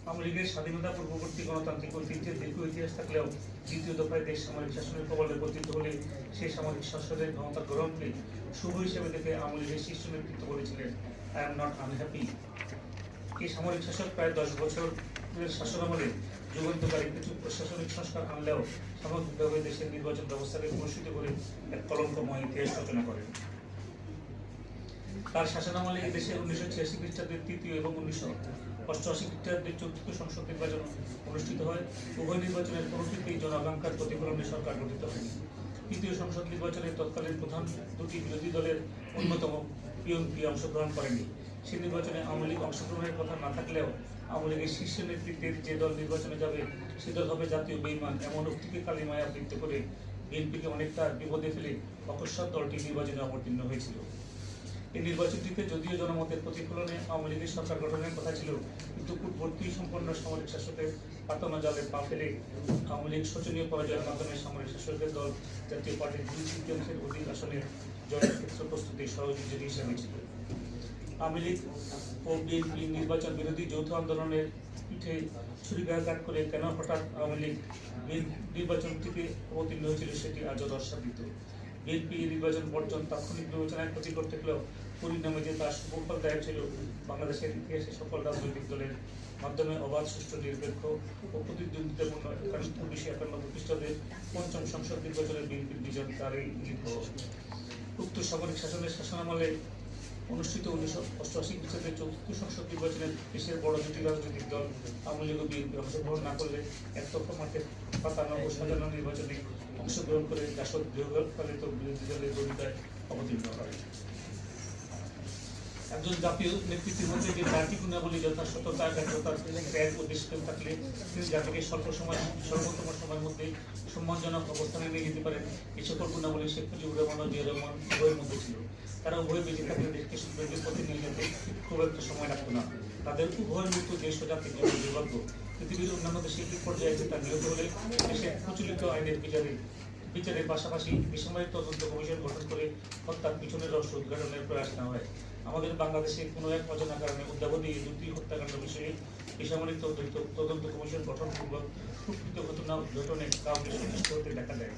আওয়ামী লীগের স্বাধীনতা পূর্ববর্তী গণতান্ত্রিক ঐতিহ্যের দীর্ঘ ইতিহাস থাকলেও দ্বিতীয় দফায় দেশ সামরিক শাসনের কবলে পতিত হলে সেই সামরিক শাসনের ক্ষমতা গ্রহণকে শুভ হিসেবে দেখে আওয়ামী লীগের শীর্ষ নেতৃত্ব বলেছিলেন, আই এম নট আনহ্যাপি। এই সামরিক শাসক প্রায় 10 বছরের শাসনামলে যুগান্তকারী কিছু প্রশাসনিক সংস্কার আনলেও সামগ্রিকভাবে দেশের নির্বাচন ব্যবস্থাকে কলুষিত করে এক কলঙ্কময় ইতিহাস রচনা করেন। তার শাসনামলে এই দেশে 1986 খ্রিস্টাব্দের তৃতীয় এবং 1988 খ্রিস্টাব্দের চতুর্থ সংসদ নির্বাচন অনুষ্ঠিত হয়। উভয় নির্বাচনের কোনটিতেই জনাকাঙ্ক্ষার প্রতিফলনে সরকার গঠিত হয়নি। তৃতীয় সংসদ নির্বাচনে তৎকালীন প্রধান দুটি বিরোধী দলের অন্যতম পিএনপি অংশগ্রহণ করেনি। সেই নির্বাচনে আওয়ামী লীগ অংশগ্রহণের কথা না থাকলেও আওয়ামী লীগের শীর্ষ নেতৃত্বের যে দল নির্বাচনে যাবে সে দল হবে জাতীয় বেঈমান এমন উক্তিকে কালিমায় আবৃত্ত করে বিএনপিকে অনেকটা বিপদে ফেলে অকস্মাৎ দলটি নির্বাচনে অবতীর্ণ হয়েছিল। এই নির্বাচনটিতে যদিও জনমতের প্রতিফলনে আওয়ামী লীগের সরকার গঠনের কথা ছিল, কিন্তু পূর্ববর্তী সম্পন্ন সামরিক শাসকের পাতানো জালে পা ফেলে আওয়ামী লীগ শোচনীয় পরাজয়ের মাধ্যমে সামরিক শাসকের দল জাতীয় পার্টির 2/3 অধিক আসনের জয়ের ক্ষেত্রে প্রস্তুতি সহযোগী হিসেবে ছিল। আওয়ামী লীগ ও বিএনপি নির্বাচন বিরোধী যৌথ আন্দোলনের পিঠে ছুরিকাঘাত করে কেন হঠাৎ আওয়ামী লীগ নির্বাচনটিতে অবতীর্ণ হয়েছিল সেটি আজও রহস্যাবৃত। বিএনপি নির্বাচন বর্জন তাৎক্ষণিক বিবেচনায় ক্ষতিকর থাকলেও পরিণামে যে তার সুফলদায়ক ছিল বাংলাদেশের ইতিহাসে সকল রাজনৈতিক দলের মাধ্যমে অবাধ, সুষ্ঠু, নিরপেক্ষ ও প্রতিদ্বন্দ্বিতাপূর্ণ 1991 খ্রিস্টাব্দের পঞ্চম সংসদ নির্বাচনের বিএনপির বিজয় তারই ইঙ্গিত। উক্ত সামরিক শাসনের শাসনামলে অনুষ্ঠিত 1988 খ্রিস্টাব্দের চতুর্থ সংসদ নির্বাচনের দেশের বড় দুটি রাজনৈতিক দল আওয়ামী লীগ ও বিএনপি অংশগ্রহণ না করলে একতরফা মাঠে পাতানো ও সাজানো নির্বাচনে অংশগ্রহণ করে জাসদ গৃহপালিত বিরোধী দলের ভূমিকায় অবতীর্ণ হয়। একজন জাতীয় নেতৃত্বের মধ্যে যে চারটি গুণাবলী যথা সততা, ব্যর্থতা, ত্যাগ ও দেশপ্রেম থাকলে তিনি জাতিকে সর্বোত্তম সময়ের মধ্যে সম্মানজনক অবস্থানে নিয়ে যেতে পারেন। এই সকল গুণাবলী শেখ মুজিবুর রহমান ও জিয়া রহমান উভয়ের মধ্যে ছিল। তারা উভয় বেঁচে থাকলে দেশকে সুন্দরের পথে নিয়ে যেতে খুব একটা সময় লাগতো না। তাদের উভয়ের মৃত্যু দেশ ও জাতির জন্য দুর্ভাগ্য। পৃথিবীর অন্যান্য দেশের কি পর্যায়ে তার নিহত হলে দেশের প্রচলিত আইনের বিচারের পাশাপাশি বেসামরিক তদন্ত কমিশন গঠন করে হত্যার পিছনের রহস্য উদ্ঘাটনের প্রয়াস নেওয়া হয়। আমাদের বাংলাদেশে কোনো এক অজানা কারণে অদ্যাবধি এই দুটি হত্যাকাণ্ড বিষয়ে বেসামরিক তদন্ত কমিশন গঠনপূর্বক প্রকৃত ঘটনা উদ্ঘাটনে কাউকে সন্তুষ্ট হতে দেখা যায়।